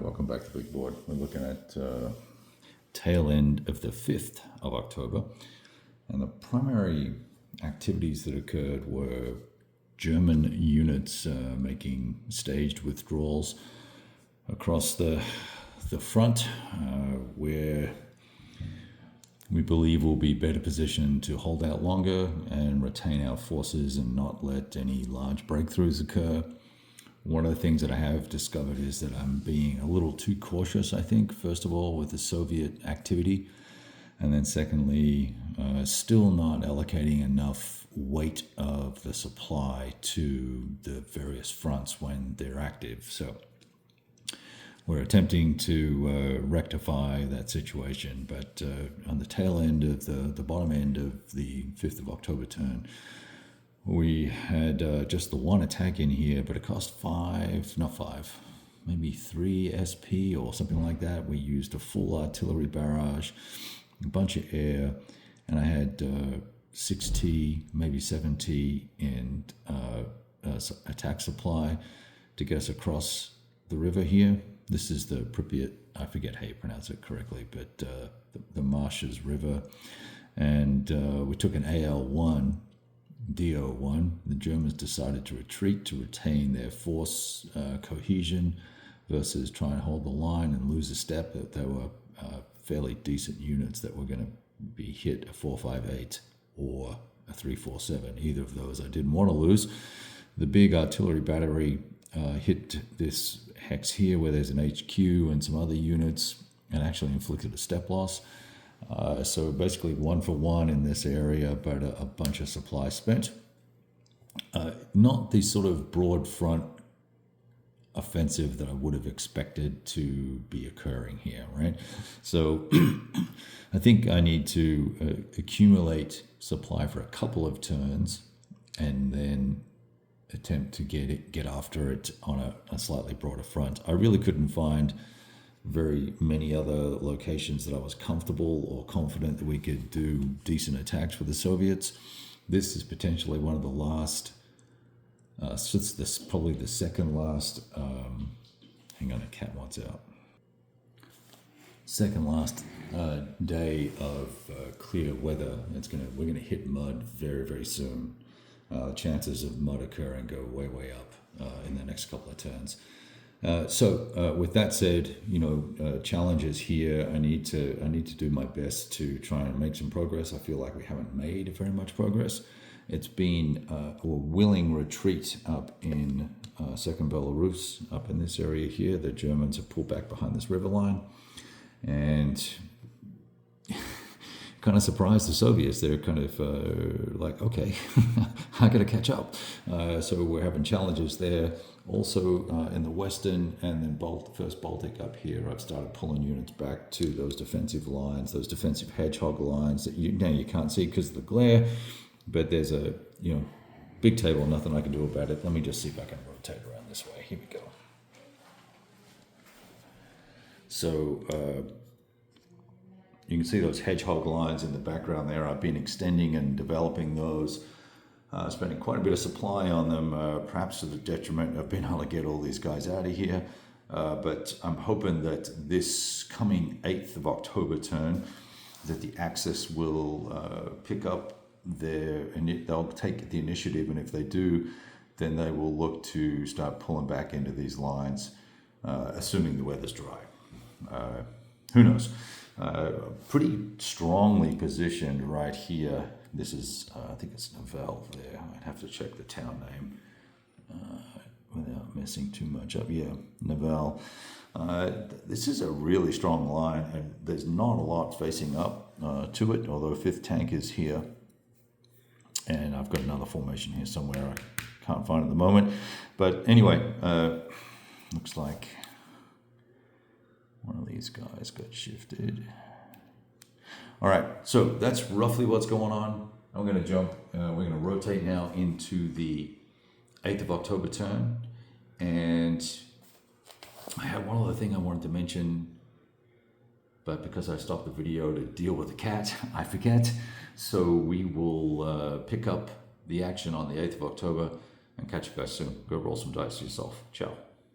welcome back to Big Board. We're looking at tail end of the 5th of October, and the primary activities that occurred were German units making staged withdrawals across the front, where we believe we'll be better positioned to hold out longer and retain our forces and not let any large breakthroughs occur. One of the things that I have discovered is that I'm being a little too cautious, I think, first of all, with the Soviet activity. And then secondly, still not allocating enough weight of the supply to the various fronts when they're active. So we're attempting to rectify that situation. But on the tail end of the bottom end of the 5th of October turn, we had just the one attack in here, but it cost maybe 3 SP or something like that. We used a full artillery barrage, a bunch of air, and I had 6T, maybe 7T in attack supply to get us across the river here. This is the Pripyat, I forget how you pronounce it correctly, but the Marshes River. And we took an AL1, DO1. The Germans decided to retreat to retain their force cohesion versus try and hold the line and lose a step. They were fairly decent units that were going to be hit a 458 or a 347. Either of those I didn't want to lose. The big artillery battery hit this hex here where there's an HQ and some other units and actually inflicted a step loss. So basically 1 for 1 in this area, but a bunch of supply spent. Not the sort of broad front offensive that I would have expected to be occurring here, right? So I think I need to accumulate supply for a couple of turns and then attempt to get after it on a slightly broader front. I really couldn't find very many other locations that I was comfortable or confident that we could do decent attacks with the Soviets. This is potentially one of the last, probably the second last, hang on, a cat wants out. Second last day of clear weather. We're gonna hit mud very, very soon. The chances of mud occurring go way, way up in the next couple of turns. So with that said, challenges here. I need to do my best to try and make some progress. I feel like we haven't made very much progress. It's been a willing retreat up in Second Belarus, up in this area here. The Germans have pulled back behind this river line, and kind of surprised the Soviets. They're kind of like, okay, I got to catch up. So we're having challenges there. Also in the western and then first Baltic up here, I've started pulling units back to those defensive lines, those defensive hedgehog lines that you can't see because of the glare, but there's a big table, nothing I can do about it. Let me just see if I can rotate around this way. Here we go. So you can see those hedgehog lines in the background there. I've been extending and developing those, spending quite a bit of supply on them, perhaps to the detriment of being able to get all these guys out of here. But I'm hoping that this coming 8th of October turn, that the Axis will pick up they'll take the initiative, and if they do, then they will look to start pulling back into these lines, assuming the weather's dry. Who knows? Pretty strongly positioned right here. This is, I think it's Nivelle there. I'd have to check the town name without messing too much up. Yeah, Nivelle. This is a really strong line, and there's not a lot facing up to it, although 5th tank is here. And I've got another formation here somewhere I can't find at the moment. But anyway, looks like one of these guys got shifted. All right, so that's roughly what's going on. I'm going to jump. We're going to rotate now into the 8th of October turn. And I had one other thing I wanted to mention, but because I stopped the video to deal with the cat, I forget. So we will pick up the action on the 8th of October and catch you guys soon. Go roll some dice yourself. Ciao.